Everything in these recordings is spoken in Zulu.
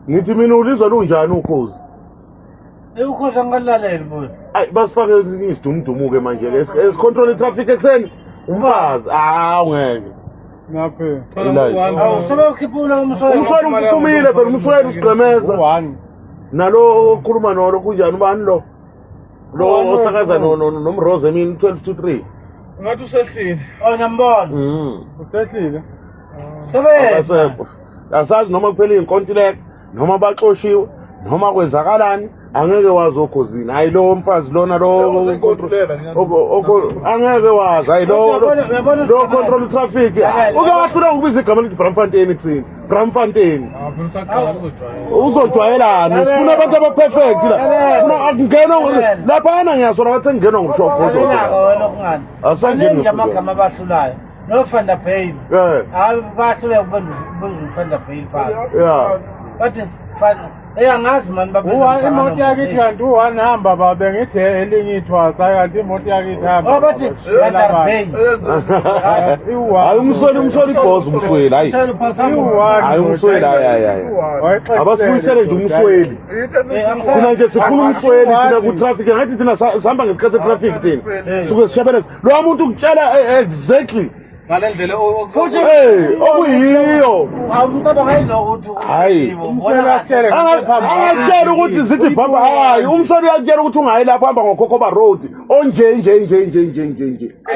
Ngithi mina ulizwa lunjani ukhozi? Ukhozi angalalela mfowethu. Ayi basifake isidumudumu-ke manje-ke esicontrol i-traffic ekuseni umfazi ungeke ngaphe Awu sebekhiphula umswelo. umswelo uphumile phela umswelo usigqemeza nalo okhuluma nolo kunjani ubani lo osakaza nomrose emini 12 to 3 ngathi usehlile Ngiyambona. usehlile Sebenza. asazi noma kuphela iy'nkontileka noma baxoshiwe noma kwenzakalani angeke wazi okhozini hayi lo mfazi lona angeke wazi hayi lo control traffic uke wahlula ukubiza igama lithi Braamfontein ekuseni Braamfontein uzojwayelani sifuna abantu abaperfect la ngena laphana ngiyasona ngathi ngingenwa ngushopho Wena okungani. Asangeni Nje amagama abasulayo. No Fanda Bail. Hayi bahlule ukwenza Fanda Bail pha. yeah Bathi Fanda angazi mani imoto yakithi kanti uhamba babe ngithi elinye ithwasa kanti imoto yakithi hamba bathi Fanda Bail. hayi umsweli ibhozi umsweli hayi hayi umsweli hayi abasibuyisele nje umsweli thina nje sifuna umsweli thina ku-traffic ngathi thina sihamba ngesikhathi se-traffic thina suke sishabeleza loya muntu ukutshela exactly ngalendlela okuyiyo Awucabanga yiloko ukuthi hayi angakutshela ukuthi zithi bhamba hayi umsweli uyakutshela ukuthi ungayi lapho hamba ngokhokhoba road onje nje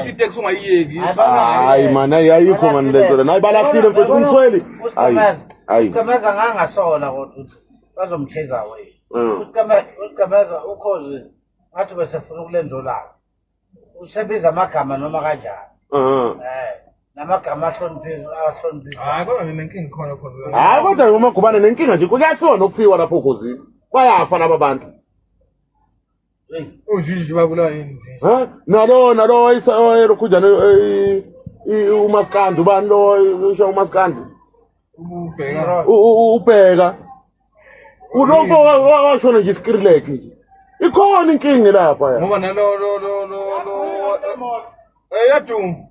iteksi ungayiyeki hayi mani ayikho mani lento le nayi balahlile mfethu umsweli hayi usigameza ngangasola kodwa ukuthi bazomcheza wena usigameza ukhozi ngathi besefuna ukulendolana usebiza amagama noma kanjani namagama ahloniphile hayi kodwa nenkinga khona khona hayi kodwa noma gubane nenkinga nje kuyafiwa nokufiwa lapho khozini bayafa laba bantu ujiji babulawa yini nalo kunjani umaskandi ubani lo usho umaskandi ubheka ulomfo washona nje iskrilek nje ikhona inkinga lapha ngoba nalo yaduma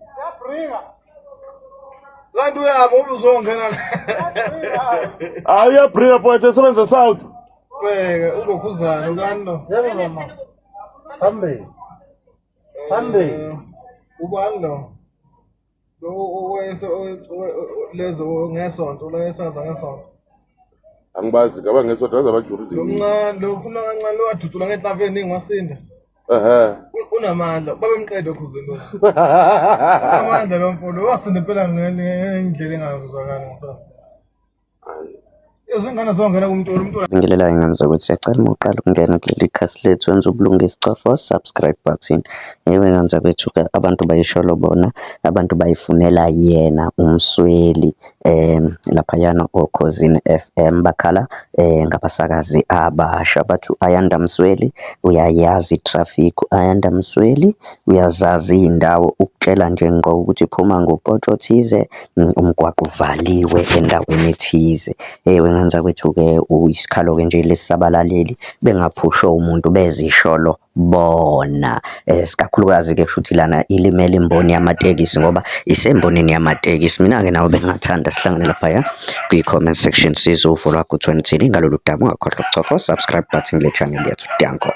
kanti uyabo ubuzongena hayi uyabringa mfowethu esebenza south bheka uzokhuzana ukani yebo mama hambe ubani lo lezo ngesonto lo esaza ngesonto angibazi kaba ngesonto abajuridi lo mncane lo ufuna kancane lo wadudula ngetlaveni ingiwasinda unamandla babemqede okhuzeni lo unamandla lo mfolo wasinda impela ngendlela engazwakali ngempela izingane zongena kumuntu Ngilela ingane zokuthi siyacela uma uqala ukungena kuleli khasi lethu wenza ubulungisa cofa subscribe button yewe ngane zakwethu abantu bayisholo bona abantu bayifunela yena umsweli laphayana okhosini FM bakhala ngabasakazi abasha bathi Ayanda Msweli uyayazi traffic Ayanda Msweli uyazazi indawo ukutshela nje ngo ukuthi phuma ngopoto thize umgwaqo uvaliwe endaweni ethize wenza kwethu-ke isikhalo-ke nje lesisabalaleli bengaphusho umuntu bezisholo bona sikakhulukazi-ke kushuthi lana ilimele imboni yamatekisi ngoba isembonini yamatekisi mina-ke nawe bengathanda sihlangane laphaya kwi-comment section sizwe uvo lwakho 20 ngalolu damu ungakhohlwa ukucofa subscribe button le channel yethu danko